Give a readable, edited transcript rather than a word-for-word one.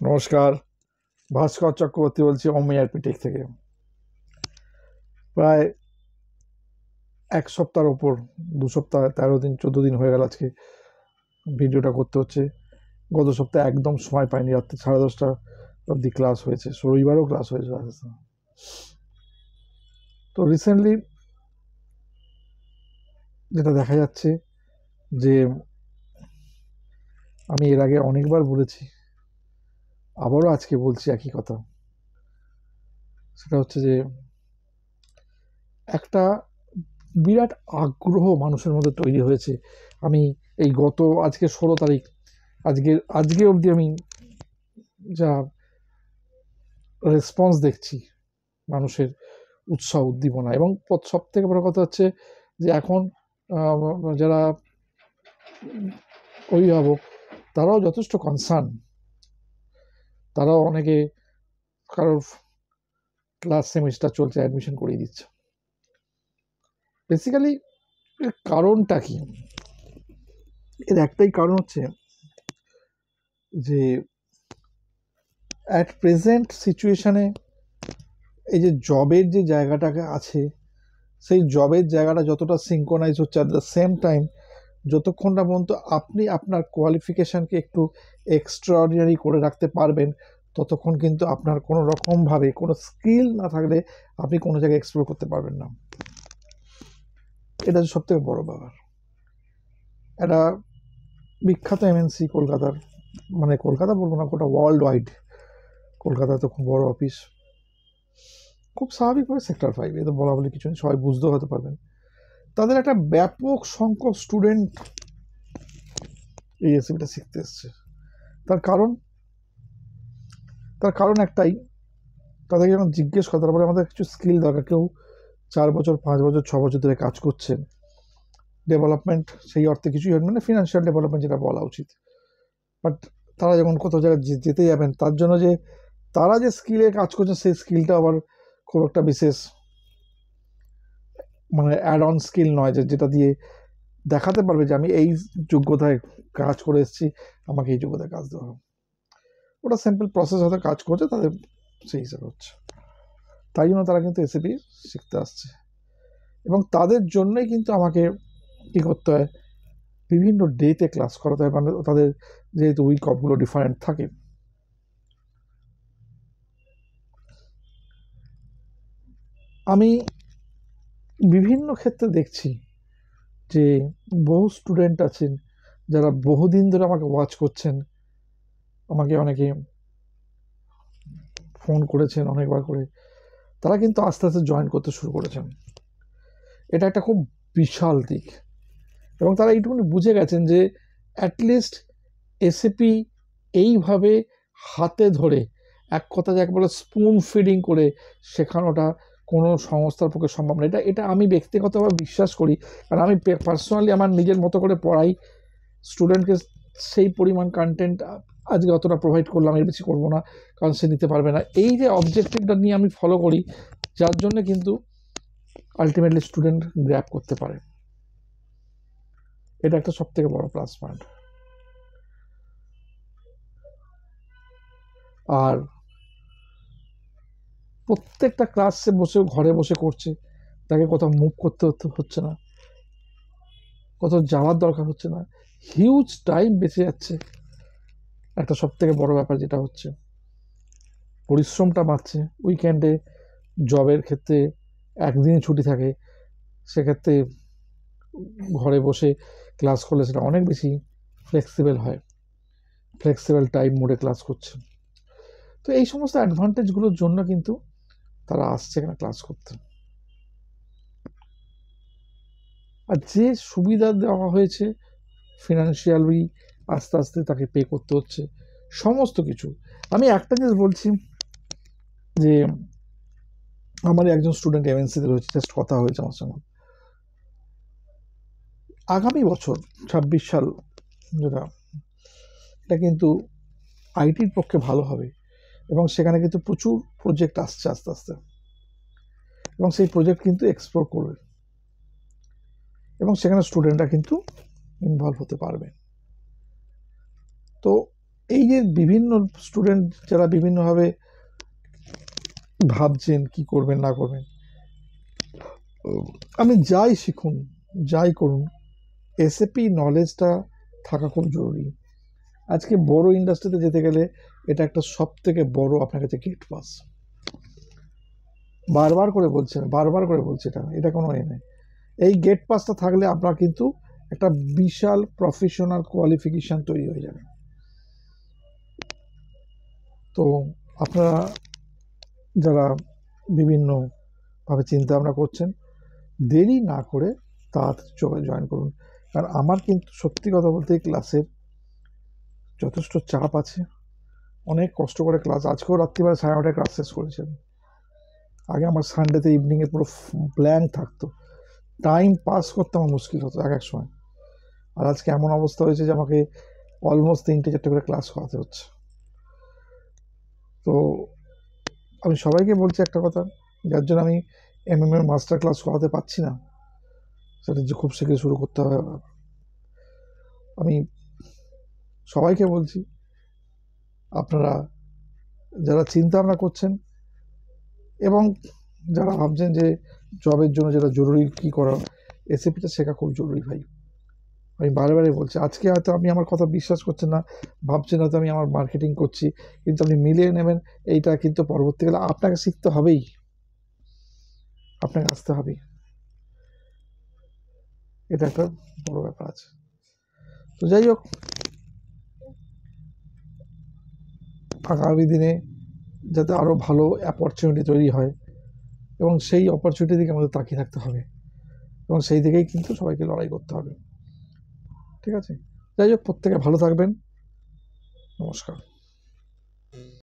নমস্কার, ভাস্কর চক্রবর্তী বলছি অমিয়ারপি টেক থেকে। প্রায় এক সপ্তাহের ওপর, 2 সপ্তাহ 13 দিন 14 দিন হয়ে গেল আজকে ভিডিওটা করতে হচ্ছে। গত সপ্তাহে একদম সময় পাইনি, রাত্রি 10:30 অবধি ক্লাস হয়েছে, রবিবারও ক্লাস হয়েছে। তো রিসেন্টলি যেটা দেখা যাচ্ছে যে আমি এর আগে অনেকবার বলেছি, আবারও আজকে বলছি একই কথা। সেটা হচ্ছে যে একটা বিরাট আগ্রহ মানুষের মধ্যে তৈরি হয়েছে। আমি এই আজকে 16 তারিখ, আজকে অবধি আমি যা রেসপন্স দেখছি মানুষের উৎসাহ উদ্দীপনা, এবং সব থেকে বড় কথা হচ্ছে যে এখন যারা অভিভাবক তারাও যথেষ্ট কনসার্ন। তারাও অনেকে কারোর ক্লাস সেমিস্টার চলছে অ্যাডমিশন করিয়ে দিচ্ছে। বেসিক্যালি এর কারণটা কি? এর একটাই কারণ হচ্ছে যে অ্যাট প্রেজেন্ট সিচুয়েশনে এই যে জবের যে জায়গাটাকে আছে, সেই জবের জায়গাটা যতটা সিঙ্ক্রোনাইজ হচ্ছে, অ্যাট দ্য সেম টাইম যতক্ষণ না পর্যন্ত আপনি আপনার কোয়ালিফিকেশানকে একটু এক্সট্রাঅর্ডিনারি করে রাখতে পারবেন, ততক্ষণ কিন্তু আপনার কোনো রকমভাবে কোনো স্কিল না থাকলে আপনি কোনো জায়গায় এক্সপ্লোর করতে পারবেন না। এটা হচ্ছে সবথেকে বড় ব্যাপার। একটা বিখ্যাত এমএনসি কলকাতার, মানে কলকাতা বলবো না, গোটা ওয়ার্ল্ড ওয়াইড, কলকাতায় তো খুব বড় অফিস, খুব স্বাভাবিকভাবে সেক্টর 5, এ তো বলা বলে কিছু নেই, সবাই বুঝতেও হতে পারবেন। তাদের একটা ব্যাপক সংখ্যক স্টুডেন্ট এই রেসিপিটা শিখতে এসছে। তার কারণ একটাই, তাদেরকে যখন জিজ্ঞেস করা, তারপরে আমাদের কিছু স্কিল দরকার। কেউ 4 বছর 5 বছর 6 বছর ধরে কাজ করছেন, ডেভেলপমেন্ট সেই অর্থে কিছুই হয়, মানে ফিনান্সিয়াল ডেভেলপমেন্ট যেটা বলা উচিত। বাট তারা যখন কোথাও জায়গায় যেতে যাবেন, তার জন্য যে তারা যে স্কিলে কাজ করছেন, সেই স্কিলটা আবার খুব একটা বিশেষ মানে অ্যাড অন স্কিল নয়, যেটা দিয়ে দেখাতে পারবে যে আমি এই যোগ্যতায় কাজ করে এসেছি, আমাকে এই যোগ্যতায় কাজ দেওয়া হবে। ওটা সিম্পল প্রসেস হয়তো কাজ করছে, তাদের সেই হিসাবে হচ্ছে। তাই জন্য তারা কিন্তু এসিপি শিখতে আসছে, এবং তাদের জন্যই কিন্তু আমাকে কী করতে হয়, বিভিন্ন ডেতে ক্লাস করাতে হয়। মানে তাদের যেহেতু উইক অফগুলো ডিফারেন্ট থাকে, আমি বিভিন্ন ক্ষেত্রে দেখছি যে বহু স্টুডেন্ট আছেন যারা বহুদিন ধরে আমাকে ওয়াচ করছেন, আমাকে অনেকে ফোন করেছেন অনেকবার করে, তারা কিন্তু আস্তে আস্তে জয়েন করতে শুরু করেছেন। এটা একটা খুব বিশাল দিক, এবং তারা এইটুকুনি বুঝে গেছেন যে অ্যাটলিস্ট এসিপি এইভাবে হাতে ধরে, এক কথা যাকে বলে স্পুন ফিডিং করে শেখানোটা কোনো সংস্থার পক্ষে সম্ভব না। এটা আমি ব্যক্তিগতভাবে বিশ্বাস করি, কারণ আমি পার্সোনালি আমার নিজের মতো করে পড়াই স্টুডেন্টকে। সেই পরিমাণ কন্টেন্ট আজকে অতটা প্রোভাইড করলাম, এর বেশি করবো না, কারণ সে নিতে পারবে না। এই যে অবজেক্টিভটা নিয়ে আমি ফলো করি, যার জন্য কিন্তু আলটিমেটলি স্টুডেন্ট গ্র্যাব করতে পারে। এটা একটা সব থেকে বড় প্লাস পয়েন্ট। আর প্রত্যেকটা ক্লাসে বসেও ঘরে বসে করছে, তাকে কোথাও মুভ করতে হচ্ছে না, কোথাও যাওয়ার দরকার হচ্ছে না, হিউজ টাইম বেঁচে যাচ্ছে। একটা সব থেকে বড় ব্যাপার যেটা হচ্ছে, পরিশ্রমটা বাড়ছে। উইকেন্ডে জবের ক্ষেত্রে একদিনই ছুটি থাকে, সেক্ষেত্রে ঘরে বসে ক্লাস করলে সেটা অনেক বেশি ফ্লেক্সিবল হয়, ফ্লেক্সিবল টাইম মোডে ক্লাস করছে। তো এই সমস্ত অ্যাডভান্টেজগুলোর জন্য কিন্তু তারা আসছে এখানে ক্লাস করতে। আর যে সুবিধা দেওয়া হয়েছে ফিনান্সিয়ালি, আস্তে আস্তে তাকে পে করতে হচ্ছে সমস্ত কিছু। আমি একটা জিনিস বলছি যে আমার একজন স্টুডেন্ট এমএনসিতে রয়েছে, জাস্ট কথা হয়েছে আমার সঙ্গে। আগামী বছর 26 সাল যেটা, এটা কিন্তু আইটির পক্ষে ভালো হবে, এবং সেখানে কিন্তু প্রচুর প্রজেক্ট আসছে আস্তে আস্তে, এবং সেই প্রজেক্ট কিন্তু এক্সপ্লোর করবে, এবং সেখানে স্টুডেন্টরা কিন্তু ইনভলভ হতে পারবে। তো এই যে বিভিন্ন স্টুডেন্ট যারা বিভিন্নভাবে ভাবছেন কি করবেন না করবেন, আপনি যাই শিখুন যাই করুন, এসএপি নলেজটা থাকা খুব জরুরি। আজকে বড় ইন্ডাস্ট্রিতে যেতে গেলে এটা একটা সব থেকে বড় আপনার কাছে গেট পাস। বারবার করে বলছি এটা কোনো এ নেই। এই গেট পাসটা থাকলে আপনার কিন্তু একটা বিশাল প্রফেশনাল কোয়ালিফিকেশান তৈরি হয়ে যাবে। তো আপনারা যারা বিভিন্নভাবে চিন্তা ভাবনা করছেন, দেরি না করে তাড়াতাড়ি জয়েন করুন। কারণ আমার কিন্তু সত্যি কথা বলতে এই ক্লাসের যথেষ্ট চাপ আছে, অনেক কষ্ট করে ক্লাস। আজকেও রাত্রিবেলা 9:30 ক্লাস শেষ করেছেন। আগে আমার সানডেতে ইভিনিংয়ে পুরো ব্ল্যাঙ্ক থাকতো, টাইম পাস করতে আমার মুশকিল হতো এক এক সময়। আর আজকে এমন অবস্থা হয়েছে যে আমাকে অলমোস্ট 3-4টে করে ক্লাস করাতে হচ্ছে। তো আমি সবাইকে বলছি একটা কথা, যার জন্য আমি এমএমএর মাস্টার ক্লাস করাতে পারছি না, সেটা যে খুব শীঘ্রই শুরু করতে হবে। আমি সবাইকে বলছি, আপনারা যারা চিন্তা ভাবনা করছেন এবং যারা ভাবছেন যে জবের জন্য যেটা জরুরি কী করা, এসএপিটা শেখা খুব জরুরি ভাই। আমি বারে বলছি, আজকে হয়তো আপনি আমার কথা বিশ্বাস করছেন না, ভাবছেন হয়তো আমি আমার মার্কেটিং করছি, কিন্তু আপনি মিলিয়ে নেবেন এইটা কিন্তু পরবর্তীকালে আপনাকে শিখতে হবেই, আপনাকে আসতে হবেই। এটা একটা বড় ব্যাপার আছে। তো যাই হোক, আগামী দিনে যাতে আরও ভালো অপরচুনিটি তৈরি হয় এবং সেই অপরচুনিটি দিকে আমাদের তাকিয়ে থাকতে হবে এবং সেই দিকেই কিন্তু সবাইকে লড়াই করতে হবে। ঠিক আছে, যাই হোক, প্রত্যেকে ভালো থাকবেন। নমস্কার।